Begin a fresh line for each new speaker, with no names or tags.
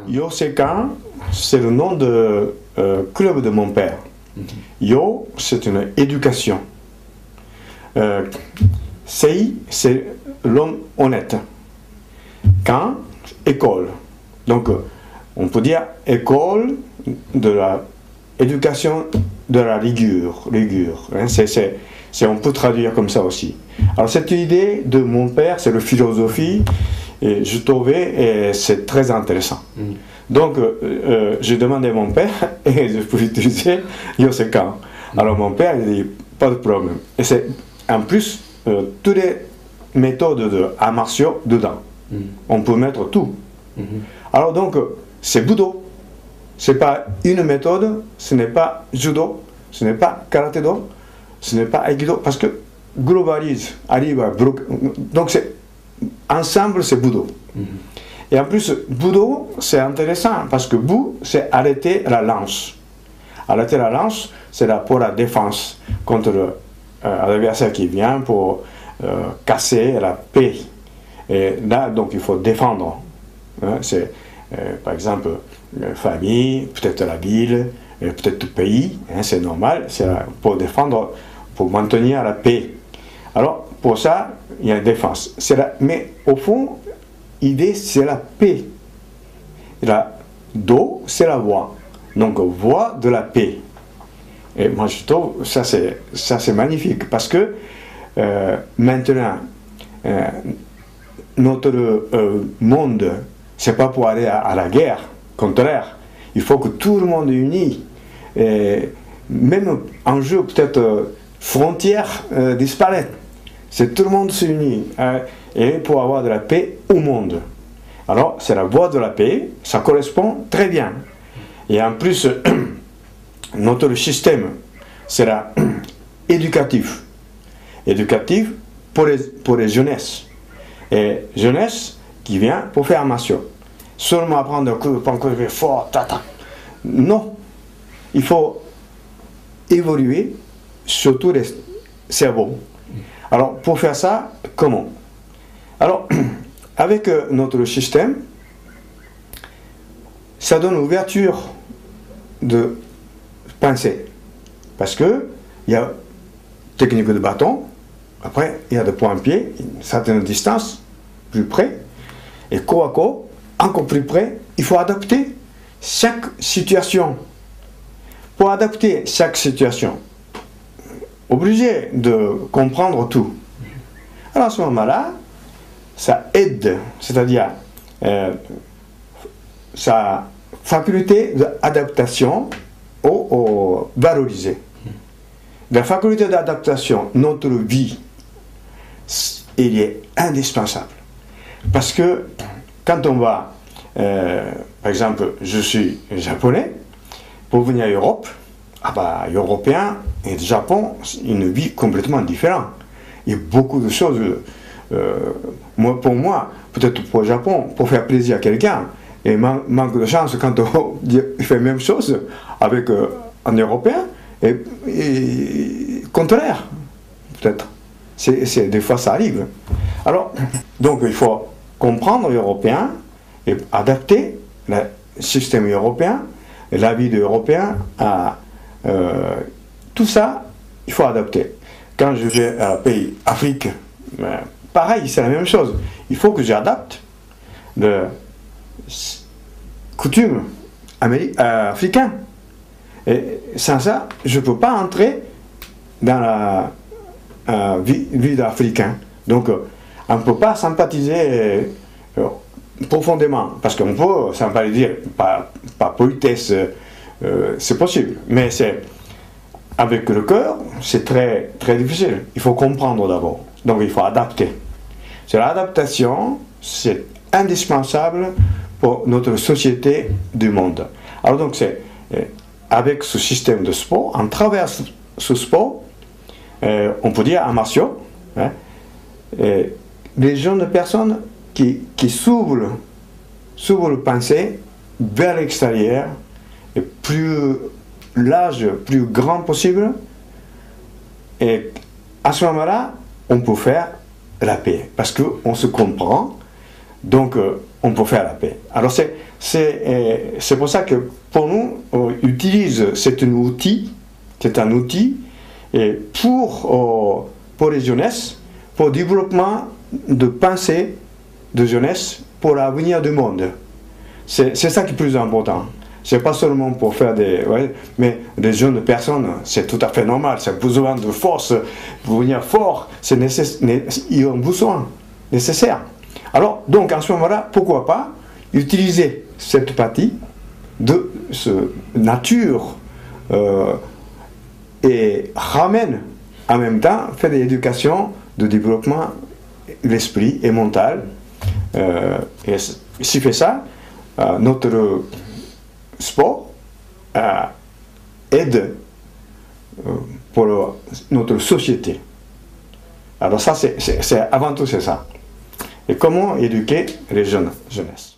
Yosekan, c'est le nom de club de mon père. Yo, c'est une éducation. Sei, c'est l'homme honnête. Kan, école. Donc, on peut dire école de l'éducation de la rigueur. Hein, on peut traduire comme ça aussi. Alors, cette idée de mon père, c'est la philosophie, et je trouvais c'est très intéressant. Donc, j'ai demandé à mon père, et je peux utiliser Yosekan. Alors, mon père, il dit, pas de problème. Et c'est, en plus, toutes les méthodes d'arts martiaux dedans. On peut mettre tout. Alors, donc, c'est Budo. Ce n'est pas une méthode, ce n'est pas Judo, ce n'est pas Karaté-Do, ce n'est pas Aikido, parce que globalise, arrive à donc, ensemble, c'est Budo. Et en plus, Budo, c'est intéressant parce que Bu, c'est arrêter la lance. Arrêter la lance, c'est là pour la défense contre l'adversaire qui vient pour casser la paix. Et là, donc, il faut défendre. Hein, c'est, par exemple, la famille, peut-être la ville, peut-être le pays. Hein, c'est normal, c'est pour défendre, pour maintenir la paix. Alors, pour ça, il y a une défense. Mais au fond, l'idée, c'est la paix. La Do, c'est la voix. Donc, voix de la paix. Et moi, je trouve ça, c'est magnifique. Parce que maintenant, notre monde, c'est pas pour aller à la guerre. Contraire, il faut que tout le monde est uni. Et même en jeu, peut-être frontières disparaissent. C'est tout le monde s'unit et pour avoir de la paix au monde. Alors, c'est la voie de la paix, ça correspond très bien. Et en plus, notre système sera éducatif. Éducatif pour les jeunesses. Et jeunesse qui vient pour faire martiaux. Seulement apprendre un coup de fort, tata. Non. Il faut évoluer surtout les cerveaux. Alors, pour faire ça, comment? Alors, avec notre système, ça donne ouverture de pensée. Parce que il y a technique de bâton, après il y a des points pieds, une certaine distance, plus près, et corps à corps, encore plus près, il faut adapter chaque situation. Pour adapter chaque situation, obligé de comprendre tout. Alors à ce moment-là, ça aide, c'est-à-dire sa faculté d'adaptation au valorisé. La faculté d'adaptation, notre vie, il est indispensable. Parce que quand on va, par exemple, je suis japonais, pour venir à Europe, Européen et Japon, une vie complètement différente. Il y a beaucoup de choses. Pour moi, peut-être pour le Japon, pour faire plaisir à quelqu'un, et manque de chance quand on fait la même chose avec un Européen, et contraire, peut-être. Des fois, ça arrive. Alors, donc, il faut comprendre l'Européen et adapter le système européen, et la vie des Européens à tout ça, il faut adapter. Quand je vais à un pays, Afrique, pareil, c'est la même chose. Il faut que j'adapte les coutumes africaines. Et sans ça, je ne peux pas entrer dans la vie d'Africain. Donc, on ne peut pas sympathiser profondément. Parce qu'on peut sympathiser, par politesse, c'est possible. Mais c'est avec le cœur, c'est très, très difficile. Il faut comprendre d'abord. Donc, il faut adapter. C'est l'adaptation, c'est indispensable pour notre société du monde. Alors, donc, c'est avec ce système de sport, en travers ce sport, on peut dire en martiaux, hein, les jeunes personnes qui s'ouvrent le pensée vers l'extérieur, et plus large, plus grand possible, et à ce moment-là, on peut faire la paix, parce qu'on se comprend, donc on peut faire la paix. Alors c'est pour ça que pour nous, on utilise c'est un outil et pour les jeunesses, pour le développement de pensée de jeunesse pour l'avenir du monde. C'est ça qui est plus important. C'est pas seulement pour faire mais des jeunes personnes, c'est tout à fait normal. C'est besoin de force, pour devenir fort, ils ont besoin nécessaire. Alors, donc, en ce moment-là, pourquoi pas utiliser cette partie de nature et ramène en même temps, faire de l'éducation, de développement de l'esprit et mental. Et si fait ça, notre sport aide pour notre société. Alors ça, avant tout, c'est ça. Et comment éduquer les jeunesses.